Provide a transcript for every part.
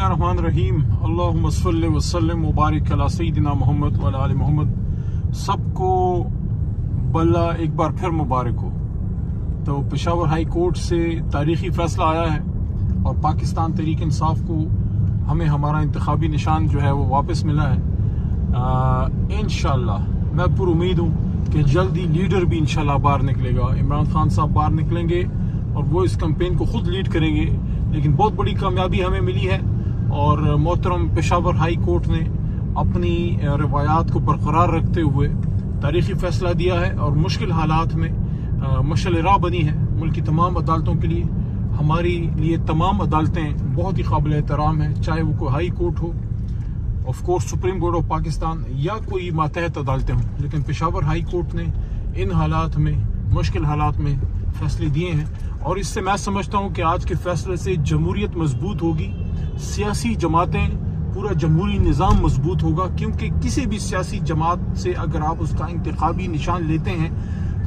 बिस्मिल्लाहिर्रहमानिर्रहीम अल्लाहुम्मा सल्लि व सल्लिम व बारिक अला सय्यिदिना मोहम्मद व अला आलि मोहम्मद। सबको बल्ला एक बार फिर मुबारक हो। तो पेशावर हाई कोर्ट से तारीखी फैसला आया है और पाकिस्तान तहरीक इंसाफ को हमें हमारा इंतखाबी निशान जो है वो वापस मिला है। इंशाअल्लाह मैं पूरी उम्मीद हूँ कि जल्दी लीडर भी इंशाअल्लाह बाहर निकलेगा। इमरान खान साहब बाहर निकलेंगे और वो इस कैंपेन को खुद लीड करेंगे। लेकिन बहुत बड़ी कामयाबी हमें मिली है और मोहतरम पेशावर हाई कोर्ट ने अपनी रवायात को बरकरार रखते हुए तारीखी फैसला दिया है और मुश्किल हालात में मशअल राह बनी है मुल्क की तमाम अदालतों के लिए। हमारी लिए तमाम अदालतें बहुत ही काबिल एहतराम है, चाहे वो कोई हाई कोर्ट हो, of course supreme court of Pakistan, या कोई मातहत अदालतें हों। लेकिन पेशावर हाई कोर्ट ने इन हालात में, मुश्किल हालात में फैसले दिए हैं और इससे मैं समझता हूं कि आज के फैसले से जमहूरियत मजबूत होगी, सियासी जमातें, पूरा जमहूरी निज़ाम मजबूत होगा। क्योंकि किसी भी सियासी जमात से अगर आप उसका इंतखाबी निशान लेते हैं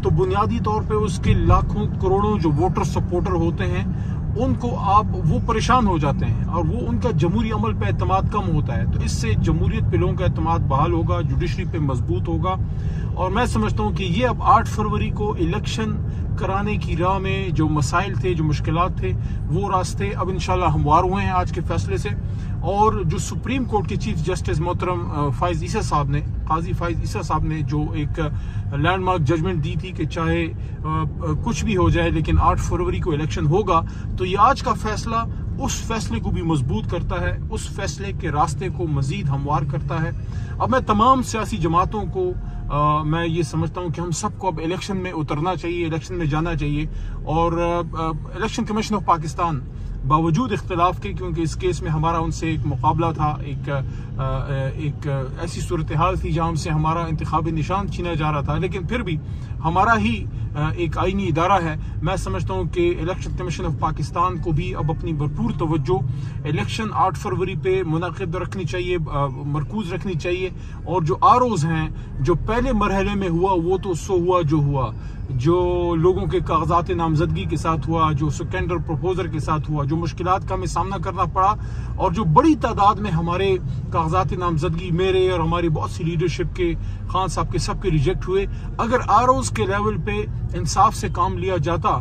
तो बुनियादी तौर पे उसके लाखों करोड़ों जो वोटर सपोर्टर होते हैं उनको वो परेशान हो जाते हैं और वो उनका जमहूरी अमल पे एतमाद कम होता है। तो इससे जमहूरियत पे लोगों का एतमाद बहाल होगा, जुडिशरी पे मजबूत होगा। और मैं समझता हूँ कि ये अब 8 फरवरी को इलेक्शन कराने की राह में जो मसाइल थे, जो मुश्किलात थे, वो रास्ते अब इंशाल्लाह हमवार हुए हैं आज के फैसले से। और जो सुप्रीम कोर्ट के चीफ जस्टिस मोहतरम फ़ाइज़ ईसा साहब ने, काजी फ़ाइज़ ईसा साहब ने जो एक लैंडमार्क जजमेंट दी थी कि चाहे कुछ भी हो जाए लेकिन 8 फरवरी को इलेक्शन होगा, तो ये आज का फैसला उस फैसले को भी मजबूत करता है, उस फैसले के रास्ते को मजीद हमवार करता है। अब मैं तमाम सियासी जमातों को मैं ये समझता हूँ कि हम सबको अब इलेक्शन में उतरना चाहिए, इलेक्शन में जाना चाहिए। और इलेक्शन कमीशन ऑफ पाकिस्तान बावजूद इख्तिलाफ के, क्योंकि इस केस में हमारा उनसे एक मुकाबला था, एक ऐसी सूरत हाल थी जहाँ हमसे हमारा इंतखाबी निशान छीना जा रहा था, लेकिन फिर भी हमारा ही एक आईनी इदारा है। मैं समझता हूँ कि इलेक्शन कमीशन ऑफ पाकिस्तान को भी अब अपनी भरपूर तवज्जो इलेक्शन 8 फरवरी पे मुनाकिद रखनी चाहिए, मरकूज रखनी चाहिए। और जो आरओज हैं, जो पहले मरहले में हुआ वो तो सो हुआ जो हुआ, जो लोगों के कागजात नामजदगी के साथ हुआ, जो सेकेंडर प्रपोजर के साथ हुआ, जो मुश्किलात का हमें सामना करना पड़ा और जो बड़ी तादाद में हमारे कागजात नामजदगी, मेरे और हमारी बहुत सी लीडरशिप के, खान साहब के, सबके रिजेक्ट हुए। अगर आरओज के लेवल पे इंसाफ से काम लिया जाता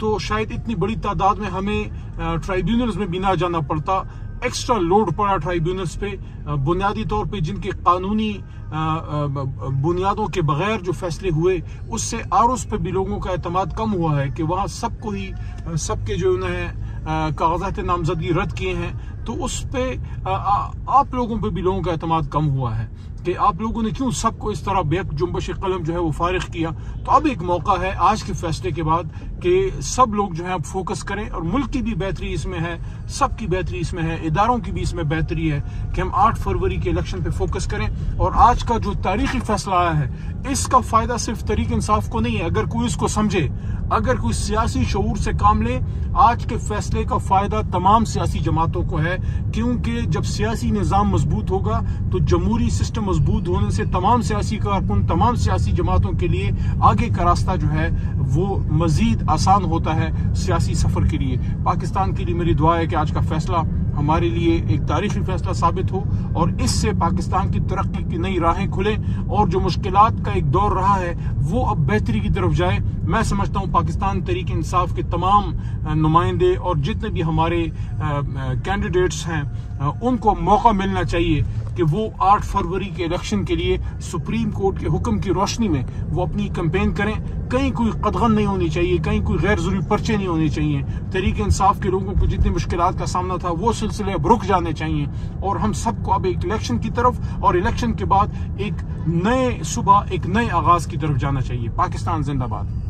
तो शायद इतनी बड़ी तादाद में हमें ट्राइब्यूनल्स में भी ना जाना पड़ता। एक्स्ट्रा लोड पड़ा ट्राइब्यूनल्स पे, बुनियादी तौर पे जिनके कानूनी बुनियादों के बगैर जो फैसले हुए, उससे आरओज पे भी लोगों का एतमाद कम हुआ है कि वहाँ सबको ही, सबके जो उन्हें कागजात नामजदगी रद्द किए हैं, तो उस पे आप लोगों पे भी लोगों का एतमाद कम हुआ है कि आप लोगों ने क्यों सबको इस तरह बेक जुम्बश कलम जो है वो फारिग किया। तो अब एक मौका है आज के फैसले के बाद कि सब लोग जो है अब फोकस करें और मुल्क की भी बेहतरी इसमें है, सबकी बेहतरी इसमें है, इदारों की भी इसमें बेहतरी है कि हम 8 फरवरी के इलेक्शन पे फोकस करें। और आज का जो तारीखी फैसला आया है, इसका फायदा सिर्फ तहरीक इंसाफ को नहीं है। अगर कोई इसको समझे, अगर कोई सियासी शऊर से काम ले, आज के फैसले का फायदा तमाम सियासी जमातों को है। क्योंकि जब सियासी निज़ाम मजबूत होगा तो जमहूरी सिस्टम मजबूत होने से तमाम सियासी कारकुन, तमाम सियासी जमातों के लिए आगे का रास्ता जो है वो मजीद आसान होता है सियासी सफर के लिए। पाकिस्तान के लिए मेरी दुआ है कि आज का फैसला हमारे लिए एक तारीखी फैसला साबित हो और इससे पाकिस्तान की तरक्की की नई राहें खुलें और जो मुश्किलात का एक दौर रहा है वो अब बेहतरी की तरफ जाए। मैं समझता हूँ पाकिस्तान तहरीक इंसाफ के तमाम नुमाइंदे और जितने भी हमारे कैंडिडेट्स हैं उनको मौका मिलना चाहिए कि वो 8 फरवरी के इलेक्शन के लिए सुप्रीम कोर्ट के हुक्म की रोशनी में वो अपनी कैंपेन करें। कहीं कोई कदगन नहीं होनी चाहिए, कहीं कोई गैर जरूरी पर्चे नहीं होने चाहिए। तहरीक इंसाफ के लोगों को जितनी मुश्किलात का सामना था वो सिलसिले अब रुक जाने चाहिए और हम सबको अब एक इलेक्शन की तरफ और इलेक्शन के बाद एक नए सुबह, एक नए आगाज की तरफ जाना चाहिए। पाकिस्तान जिंदाबाद।